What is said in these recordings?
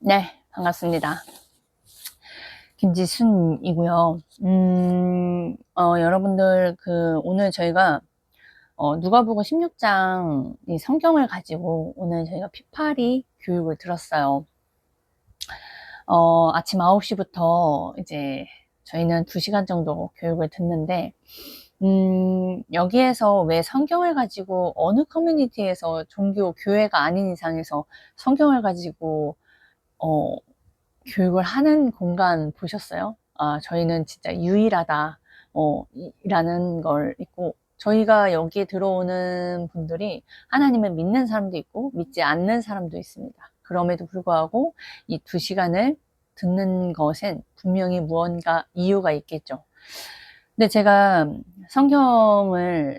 네, 반갑습니다. 김지순이고요. 여러분들, 오늘 저희가, 누가복음 16장 이 성경을 가지고 오늘 저희가 피파리 교육을 들었어요. 아침 9시부터 이제 저희는 2시간 정도 교육을 듣는데, 여기에서 왜 성경을 가지고 어느 커뮤니티에서 종교, 교회가 아닌 이상에서 성경을 가지고, 어, 교육을 하는 공간 보셨어요? 아, 저희는 진짜 유일하다, 라는 걸 있고, 저희가 여기에 들어오는 분들이 하나님을 믿는 사람도 있고, 믿지 않는 사람도 있습니다. 그럼에도 불구하고 이 2시간을 듣는 것엔 분명히 무언가 이유가 있겠죠. 근데 제가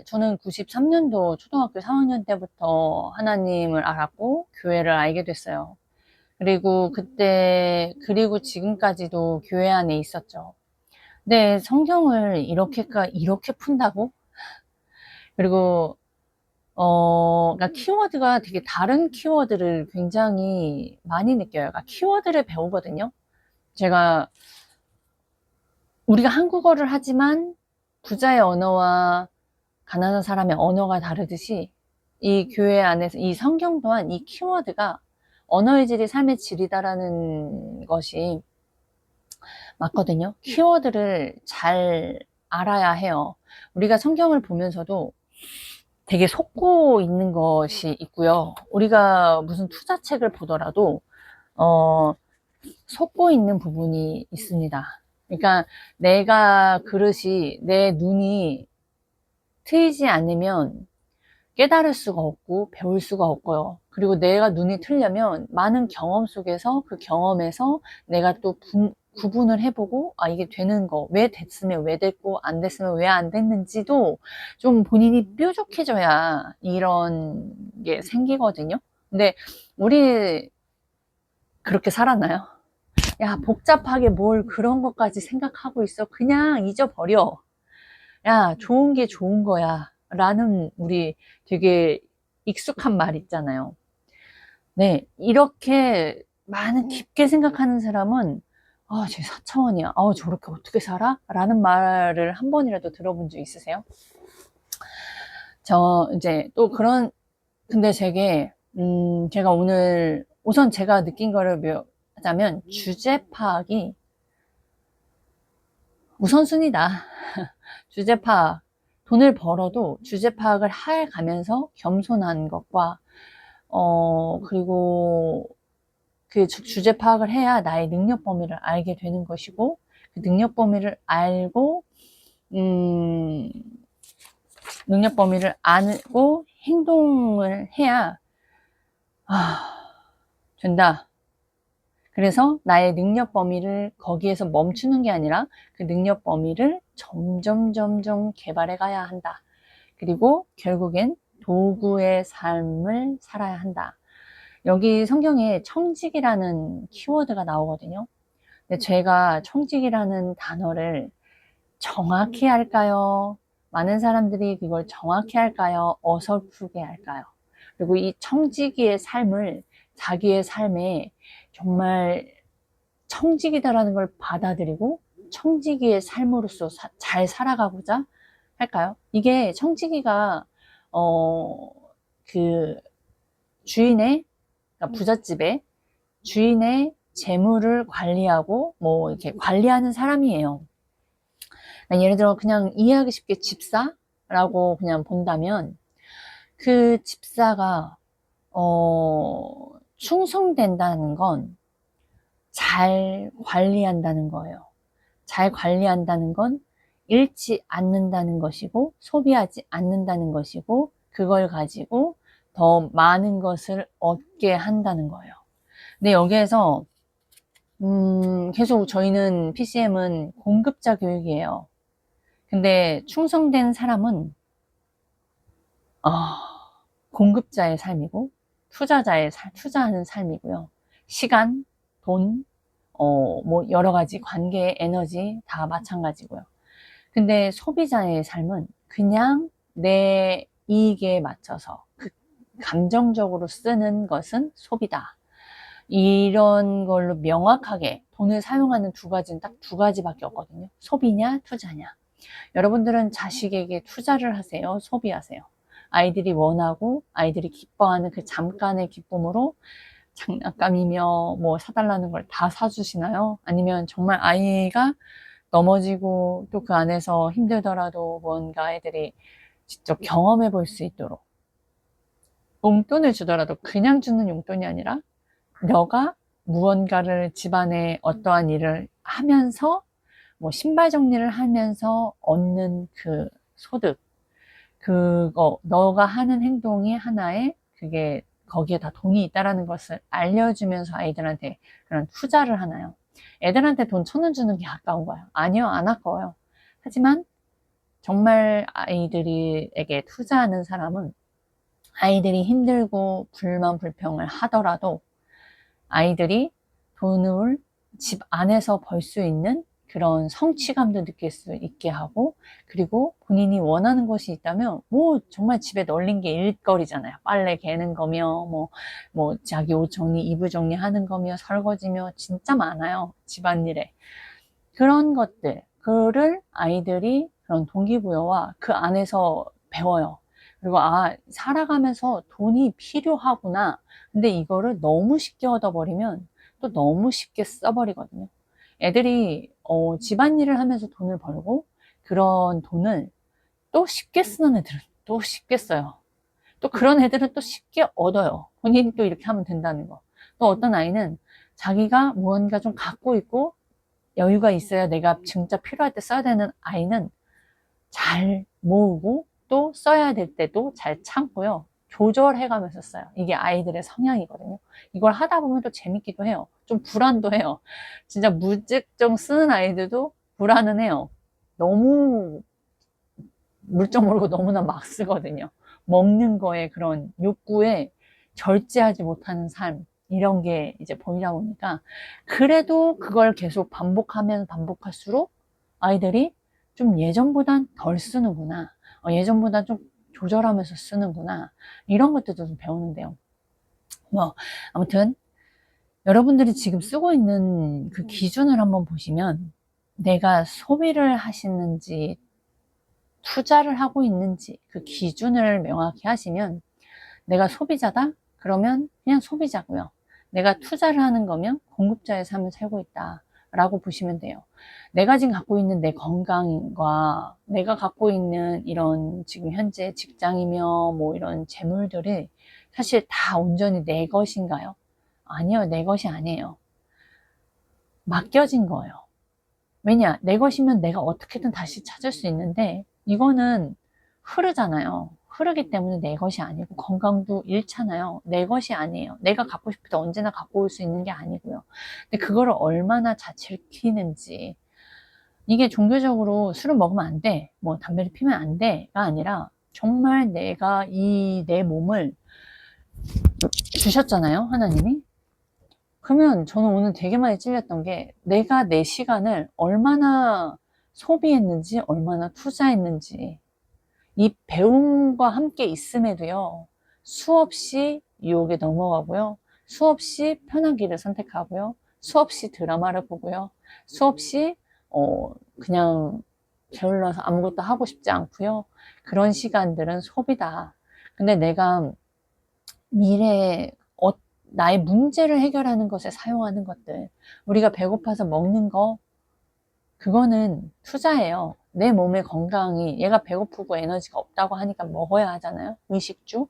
저는 93년도 초등학교 4학년 때부터 하나님을 알았고, 교회를 알게 됐어요. 그리고 지금까지도 교회 안에 있었죠. 근데 성경을 이렇게 푼다고? 그리고, 그러니까 키워드가 되게 다른 키워드를 굉장히 많이 느껴요. 그러니까 키워드를 배우거든요. 우리가 한국어를 하지만 부자의 언어와 가난한 사람의 언어가 다르듯이 이 교회 안에서 이 성경 또한 이 키워드가 언어의 질이 삶의 질이다라는 것이 맞거든요. 키워드를 잘 알아야 해요. 우리가 성경을 보면서도 되게 속고 있는 것이 있고요. 우리가 무슨 투자책을 보더라도 어, 속고 있는 부분이 있습니다. 그러니까 내 눈이 트이지 않으면 깨달을 수가 없고 배울 수가 없고요. 그리고 내가 눈이 트려면 많은 경험 속에서 그 경험에서 내가 또 구분을 해보고, 아, 이게 되는 거, 왜 됐으면 왜 됐고, 안 됐으면 왜 안 됐는지도 좀 본인이 뾰족해져야 이런 게 생기거든요. 근데 우리 그렇게 살았나요? 야, 복잡하게 뭘 그런 것까지 생각하고 있어. 그냥 잊어버려. 야, 좋은 게 좋은 거야. 라는 우리 되게 익숙한 말 있잖아요. 네, 이렇게 많은 깊게 생각하는 사람은, 아, 쟤 4차원이야. 저렇게 어떻게 살아? 라는 말을 한 번이라도 들어본 적 있으세요? 이제 또 근데 제가 오늘, 우선 제가 느낀 거를 하자면, 주제 파악이 우선순위다. 주제 파악. 돈을 벌어도 주제 파악을 가면서 겸손한 것과, 그리고 그 주제 파악을 해야 나의 능력 범위를 알게 되는 것이고, 그 음, 능력 범위를 알고 행동을 해야, 된다. 그래서 나의 능력 범위를 거기에서 멈추는 게 아니라 그 능력 범위를 점점 개발해 가야 한다. 그리고 결국엔 도구의 삶을 살아야 한다. 여기 성경에 청직이라는 키워드가 나오거든요. 근데 제가 청직이라는 단어를 정확히 할까요? 많은 사람들이 그걸 정확히 할까요? 어설프게 할까요? 그리고 이 청지기의 삶을 자기의 삶에 정말 청지기다라는 걸 받아들이고 청지기의 삶으로서 잘 살아가고자 할까요? 이게 청지기가 어, 그 주인의, 그러니까 부잣집의 주인의 재물을 관리하고 뭐 이렇게 관리하는 사람이에요. 예를 들어 그냥 이해하기 쉽게 집사라고 그냥 본다면 그 집사가 충성된다는 건 잘 관리한다는 거예요. 잘 관리한다는 건 잃지 않는다는 것이고 소비하지 않는다는 것이고 그걸 가지고 더 많은 것을 얻게 한다는 거예요. 근데 여기에서 계속 저희는 PCM은 공급자 교육이에요. 근데 충성된 사람은 어, 공급자의 삶이고 투자하는 삶이고요. 시간, 돈, 뭐 여러 가지 관계, 에너지 다 마찬가지고요. 근데 소비자의 삶은 그냥 내 이익에 맞춰서 감정적으로 쓰는 것은 소비다. 이런 걸로 명확하게 돈을 사용하는 두 가지는 딱 두 가지밖에 없거든요. 소비냐, 투자냐. 여러분들은 자식에게 투자를 하세요, 소비하세요? 아이들이 원하고 아이들이 기뻐하는 그 잠깐의 기쁨으로 장난감이며 뭐 사달라는 걸 다 사주시나요? 아니면 정말 아이가 넘어지고 또 그 안에서 힘들더라도 뭔가 아이들이 직접 경험해 볼 수 있도록 용돈을 주더라도 그냥 주는 용돈이 아니라 너가 무언가를 집안에 어떠한 일을 하면서 뭐 신발 정리를 하면서 얻는 그 소득, 그거 너가 하는 행동이 하나의 그게 거기에 다 돈이 있다라는 것을 알려주면서 아이들한테 그런 투자를 하나요? 애들한테 돈 1,000원 주는 게 아까운가요? 아니요, 안 아까워요. 하지만 정말 아이들에게 투자하는 사람은 아이들이 힘들고 불만 불평을 하더라도 아이들이 돈을 집 안에서 벌 수 있는 그런 성취감도 느낄 수 있게 하고, 그리고 본인이 원하는 것이 있다면 뭐 정말 집에 널린 게 일거리잖아요. 빨래 개는 거며 뭐 자기 옷 정리, 이불 정리하는 거며 설거지며 진짜 많아요, 집안일에. 그런 것들, 그를 아이들이 그런 동기부여와 그 안에서 배워요. 그리고 살아가면서 돈이 필요하구나. 근데 이거를 너무 쉽게 얻어버리면 또 너무 쉽게 써버리거든요. 애들이 집안일을 하면서 돈을 벌고 그런 돈을 또 쉽게 쓰는 애들은 또 쉽게 써요. 또 그런 애들은 또 쉽게 얻어요. 본인이 또 이렇게 하면 된다는 거. 또 어떤 아이는 자기가 무언가 좀 갖고 있고 여유가 있어야 내가 진짜 필요할 때 써야 되는 아이는 잘 모으고 또 써야 될 때도 잘 참고요. 조절해 가면서 써요. 이게 아이들의 성향이거든요. 이걸 하다 보면 또 재밌기도 해요. 좀 불안도 해요. 진짜 무작정 쓰는 아이들도 불안은 해요. 너무 물정 모르고 너무나 막 쓰거든요. 먹는 거에 그런 욕구에 절제하지 못하는 삶, 이런 게 이제 보이다 보니까, 그래도 그걸 계속 반복하면 반복할수록 아이들이 좀 예전보단 덜 쓰는구나, 예전보다 좀 조절하면서 쓰는구나, 이런 것들도 좀 배우는데요. 뭐 아무튼 여러분들이 지금 쓰고 있는 그 기준을 한번 보시면, 내가 소비를 하시는지 투자를 하고 있는지 그 기준을 명확히 하시면, 내가 소비자다? 그러면 그냥 소비자고요. 내가 투자를 하는 거면 공급자의 삶을 살고 있다 라고 보시면 돼요. 내가 지금 갖고 있는 내 건강과 내가 갖고 있는 이런 지금 현재 직장이며 뭐 이런 재물들이 사실 다 온전히 내 것인가요? 아니요, 내 것이 아니에요. 맡겨진 거예요. 왜냐, 내 것이면 내가 어떻게든 다시 찾을 수 있는데, 이거는 흐르잖아요. 흐르기 때문에 내 것이 아니고, 건강도 잃잖아요. 내 것이 아니에요. 내가 갖고 싶을 때 언제나 갖고 올 수 있는 게 아니고요. 근데 그거를 얼마나 잘 지키는지. 이게 종교적으로 술을 먹으면 안 돼, 뭐 담배를 피면 안 돼가 아니라, 정말 내가 내 몸을 주셨잖아요, 하나님이. 그러면 저는 오늘 되게 많이 찔렸던 게, 내가 내 시간을 얼마나 소비했는지, 얼마나 투자했는지. 이 배움과 함께 있음에도요, 수없이 유혹에 넘어가고요, 수없이 편한 길을 선택하고요, 수없이 드라마를 보고요, 수없이 그냥 게을러서 아무것도 하고 싶지 않고요. 그런 시간들은 소비다. 근데 내가 미래에 나의 문제를 해결하는 것에 사용하는 것들, 우리가 배고파서 먹는 거, 그거는 투자예요. 내 몸의 건강이, 얘가 배고프고 에너지가 없다고 하니까 먹어야 하잖아요, 의식주.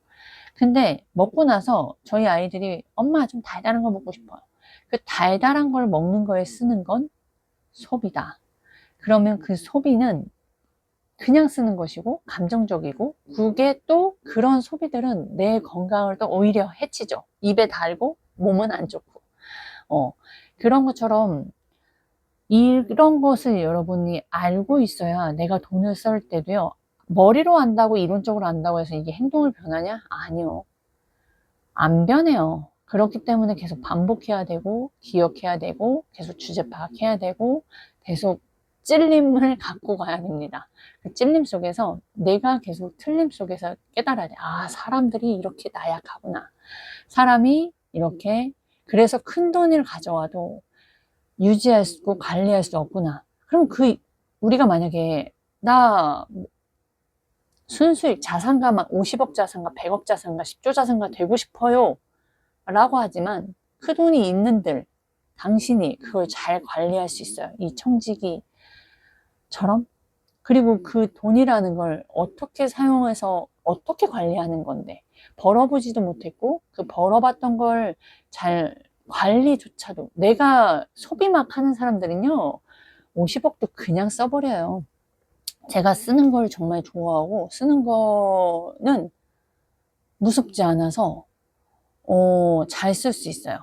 근데 먹고 나서 저희 아이들이 엄마 좀 달달한 거 먹고 싶어요. 그 달달한 걸 먹는 거에 쓰는 건 소비다. 그러면 그 소비는 그냥 쓰는 것이고 감정적이고, 그게 또 그런 소비들은 내 건강을 또 오히려 해치죠. 입에 달고 몸은 안 좋고. 그런 것처럼 이런 것을 여러분이 알고 있어야 내가 돈을 쓸 때도요, 머리로 안다고 이론적으로 안다고 해서 이게 행동을 변하냐? 아니요, 안 변해요. 그렇기 때문에 계속 반복해야 되고, 기억해야 되고, 계속 주제 파악해야 되고, 계속 찔림을 갖고 가야 됩니다. 그 찔림 속에서 내가 계속 틀림 속에서 깨달아야 돼. 사람들이 이렇게 나약하구나. 사람이 이렇게 그래서 큰 돈을 가져와도 유지할 수, 관리할 수 없구나. 그럼 우리가 만약에, 나 순수익 자산가 막 50억 자산가, 100억 자산가, 10조 자산가 되고 싶어요. 라고 하지만 그 돈이 있는들, 당신이 그걸 잘 관리할 수 있어요. 이 청지기처럼. 그리고 그 돈이라는 걸 어떻게 사용해서 어떻게 관리하는 건데, 벌어보지도 못했고 그 벌어봤던 걸 잘 관리조차도, 내가 소비 막 하는 사람들은요 50억도 그냥 써버려요. 제가 쓰는 걸 정말 좋아하고 쓰는 거는 무섭지 않아서 잘 쓸 수 있어요.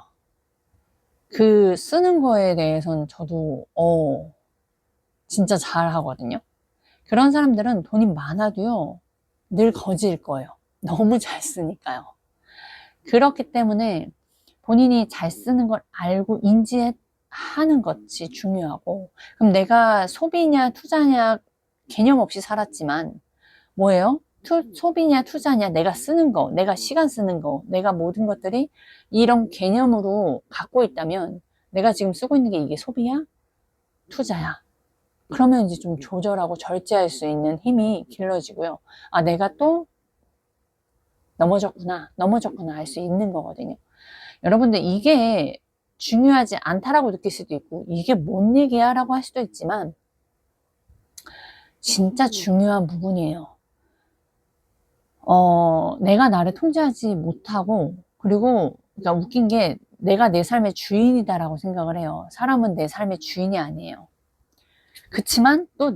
그 쓰는 거에 대해서는 저도 진짜 잘 하거든요. 그런 사람들은 돈이 많아도요 늘 거지일 거예요. 너무 잘 쓰니까요. 그렇기 때문에 본인이 잘 쓰는 걸 알고 인지하는 것이 중요하고, 그럼 내가 소비냐 투자냐 개념 없이 살았지만 뭐예요? 소비냐 투자냐, 내가 쓰는 거, 내가 시간 쓰는 거, 내가 모든 것들이 이런 개념으로 갖고 있다면 내가 지금 쓰고 있는 게 이게 소비야? 투자야? 그러면 이제 좀 조절하고 절제할 수 있는 힘이 길러지고요. 아, 내가 또 넘어졌구나 알 수 있는 거거든요. 여러분들 이게 중요하지 않다라고 느낄 수도 있고, 이게 뭔 얘기야 라고 할 수도 있지만 진짜 중요한 부분이에요. 내가 나를 통제하지 못하고, 그리고 그러니까 웃긴 게 내가 내 삶의 주인이다라고 생각을 해요. 사람은 내 삶의 주인이 아니에요. 그치만 또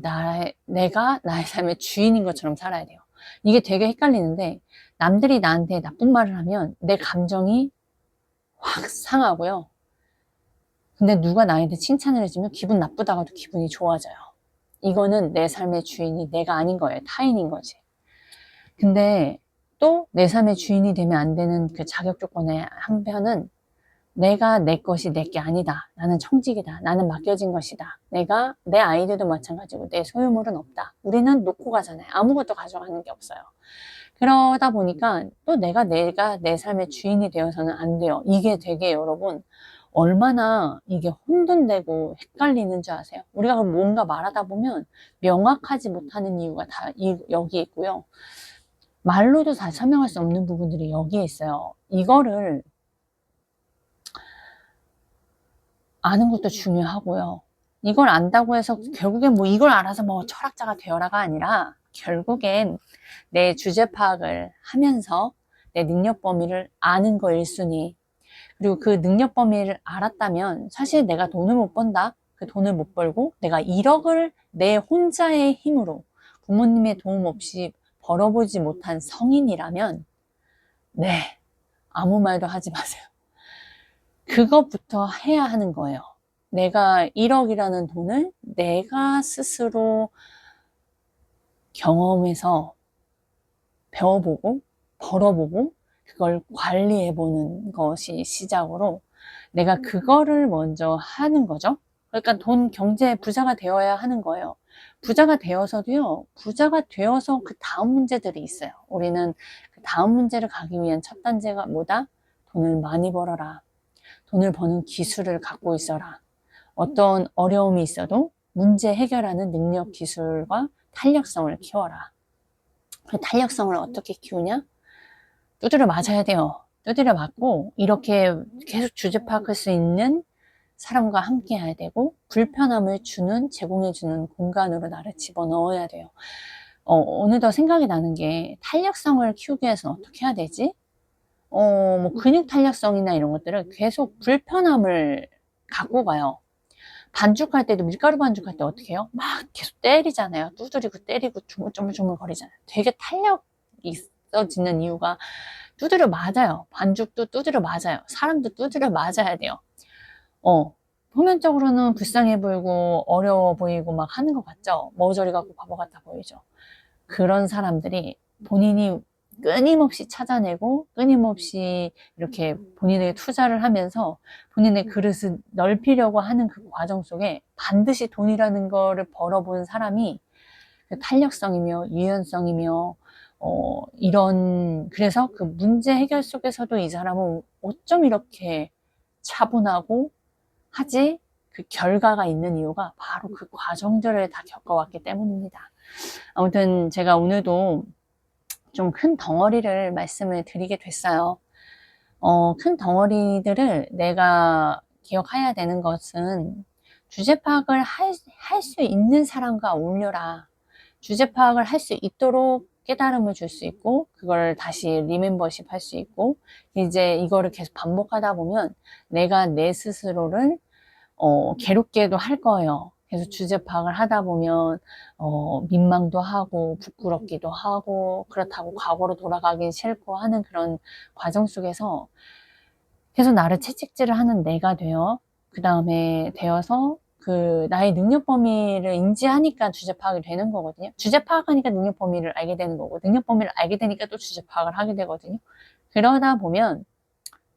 내가 나의 삶의 주인인 것처럼 살아야 돼요. 이게 되게 헷갈리는데, 남들이 나한테 나쁜 말을 하면 내 감정이 확 상하고요. 근데 누가 나한테 칭찬을 해주면 기분 나쁘다가도 기분이 좋아져요. 이거는 내 삶의 주인이 내가 아닌 거예요. 타인인 거지. 근데 또 내 삶의 주인이 되면 안 되는 그 자격 조건의 한편은, 내가 내 것이 내 게 아니다. 나는 청직이다. 나는 맡겨진 것이다. 내 아이들도 마찬가지고 내 소유물은 없다. 우리는 놓고 가잖아요. 아무것도 가져가는 게 없어요. 그러다 보니까 또 내가 내 삶의 주인이 되어서는 안 돼요. 이게 되게 여러분 얼마나 이게 혼돈되고 헷갈리는 줄 아세요? 우리가 뭔가 말하다 보면 명확하지 못하는 이유가 다 여기에 있고요. 말로도 다 설명할 수 없는 부분들이 여기에 있어요. 이거를 아는 것도 중요하고요. 이걸 안다고 해서 결국엔 뭐 이걸 알아서 뭐 철학자가 되어라가 아니라, 결국엔 내 주제 파악을 하면서 내 능력 범위를 아는 거 1순위. 그리고 그 능력 범위를 알았다면 사실 내가 돈을 못 번다. 그 돈을 못 벌고 내가 1억을 내 혼자의 힘으로 부모님의 도움 없이 벌어보지 못한 성인이라면, 네, 아무 말도 하지 마세요. 그것부터 해야 하는 거예요. 내가 1억이라는 돈을 내가 스스로 경험해서 배워보고 벌어보고 그걸 관리해보는 것이 시작으로, 내가 그거를 먼저 하는 거죠. 그러니까 경제 부자가 되어야 하는 거예요. 부자가 되어서도요, 부자가 되어서 그 다음 문제들이 있어요. 우리는 그 다음 문제를 가기 위한 첫 단계가 뭐다? 돈을 많이 벌어라. 돈을 버는 기술을 갖고 있어라. 어떤 어려움이 있어도 문제 해결하는 능력, 기술과 탄력성을 키워라. 그 탄력성을 어떻게 키우냐? 두드려 맞아야 돼요. 두드려 맞고 이렇게 계속 주제 파악할 수 있는 사람과 함께 해야 되고, 불편함을 제공해주는 공간으로 나를 집어넣어야 돼요. 어느덧 생각이 나는 게, 탄력성을 키우기 위해서는 어떻게 해야 되지? 뭐 근육 탄력성이나 이런 것들을 계속 불편함을 갖고 가요. 반죽할 때도, 밀가루 반죽할 때 어떻게 해요? 막 계속 때리잖아요. 두드리고 때리고 주물주물 거리잖아요. 되게 탄력이 있어지는 이유가 두드려 맞아요. 반죽도 두드려 맞아요. 사람도 두드려 맞아야 돼요. 표면적으로는 불쌍해 보이고 어려워 보이고 막 하는 것 같죠? 머저리 갖고 바보 같아 보이죠? 그런 사람들이 본인이 끊임없이 찾아내고 끊임없이 이렇게 본인에게 투자를 하면서 본인의 그릇을 넓히려고 하는 그 과정 속에 반드시 돈이라는 거를 벌어본 사람이 그 탄력성이며 유연성이며 그래서 그 문제 해결 속에서도 이 사람은 어쩜 이렇게 차분하고 하지 그 결과가 있는 이유가 바로 그 과정들을 다 겪어왔기 때문입니다. 아무튼 제가 오늘도 좀 큰 덩어리를 말씀을 드리게 됐어요. 큰 덩어리들을 내가 기억해야 되는 것은 주제 파악을 할 수 있는 사람과 어울려라. 주제 파악을 할 수 있도록 깨달음을 줄 수 있고 그걸 다시 리멤버십 할 수 있고 이제 이거를 계속 반복하다 보면 내가 내 스스로를 괴롭게도 할 거예요. 그래서 주제 파악을 하다 보면 민망도 하고 부끄럽기도 하고 그렇다고 과거로 돌아가기 싫고 하는 그런 과정 속에서 계속 나를 채찍질을 하는 내가 되어 그 다음에 되어서 그 나의 능력 범위를 인지하니까 주제 파악이 되는 거거든요. 주제 파악하니까 능력 범위를 알게 되는 거고 능력 범위를 알게 되니까 또 주제 파악을 하게 되거든요. 그러다 보면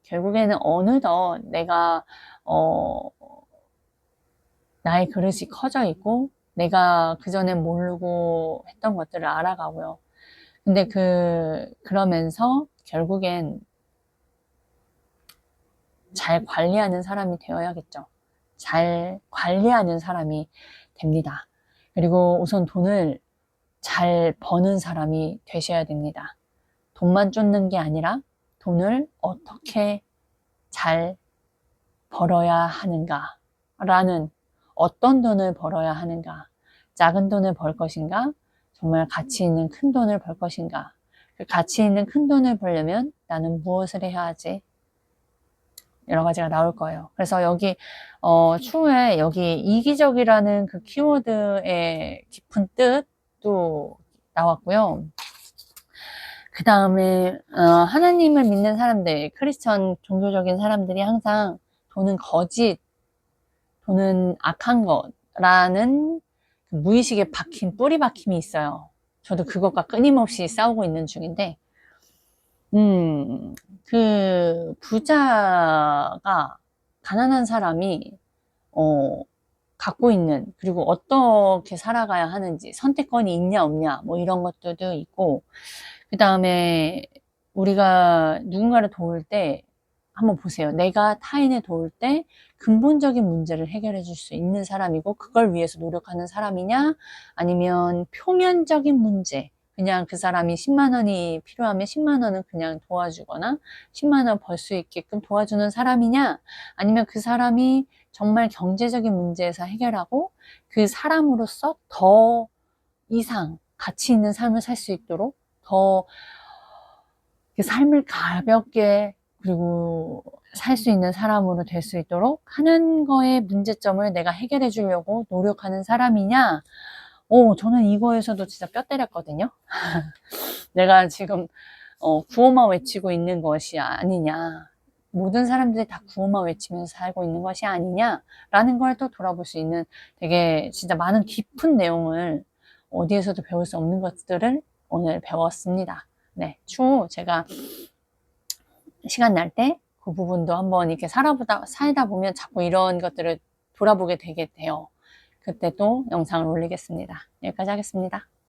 결국에는 어느덧 내가 나의 그릇이 커져 있고 내가 그전에 모르고 했던 것들을 알아가고요. 근데 그러면서 결국엔 잘 관리하는 사람이 되어야겠죠. 잘 관리하는 사람이 됩니다. 그리고 우선 돈을 잘 버는 사람이 되셔야 됩니다. 돈만 쫓는 게 아니라 돈을 어떻게 잘 벌어야 하는가 라는 어떤 돈을 벌어야 하는가 작은 돈을 벌 것인가 정말 가치 있는 큰 돈을 벌 것인가 그 가치 있는 큰 돈을 벌려면 나는 무엇을 해야 하지 여러 가지가 나올 거예요. 그래서 여기 추후에 여기 이기적이라는 그 키워드의 깊은 뜻도 나왔고요. 그 다음에 하나님을 믿는 사람들, 크리스천 종교적인 사람들이 항상 돈은 거짓, 돈은 악한 거라는 그 무의식에 박힌 뿌리 박힘이 있어요. 저도 그것과 끊임없이 싸우고 있는 중인데 그 부자가 가난한 사람이 갖고 있는 그리고 어떻게 살아가야 하는지 선택권이 있냐 없냐 뭐 이런 것들도 있고 그 다음에 우리가 누군가를 도울 때 한번 보세요. 내가 타인을 도울 때 근본적인 문제를 해결해 줄 수 있는 사람이고 그걸 위해서 노력하는 사람이냐 아니면 표면적인 문제 그냥 그 사람이 10만 원이 필요하면 10만 원은 그냥 도와주거나 10만 원 벌 수 있게끔 도와주는 사람이냐 아니면 그 사람이 정말 경제적인 문제에서 해결하고 그 사람으로서 더 이상 가치 있는 삶을 살 수 있도록 더 삶을 가볍게 그리고 살 수 있는 사람으로 될 수 있도록 하는 거의 문제점을 내가 해결해 주려고 노력하는 사람이냐 저는 이거에서도 진짜 뼈 때렸거든요. 내가 지금 구호만 외치고 있는 것이 아니냐 모든 사람들이 다 구호만 외치면서 살고 있는 것이 아니냐라는 걸 또 돌아볼 수 있는 되게 진짜 많은 깊은 내용을 어디에서도 배울 수 없는 것들을 오늘 배웠습니다. 네, 추후 제가 시간 날 때 그 부분도 한번 이렇게 살다 보면 자꾸 이런 것들을 돌아보게 되게 돼요. 그때 또 영상을 올리겠습니다. 여기까지 하겠습니다.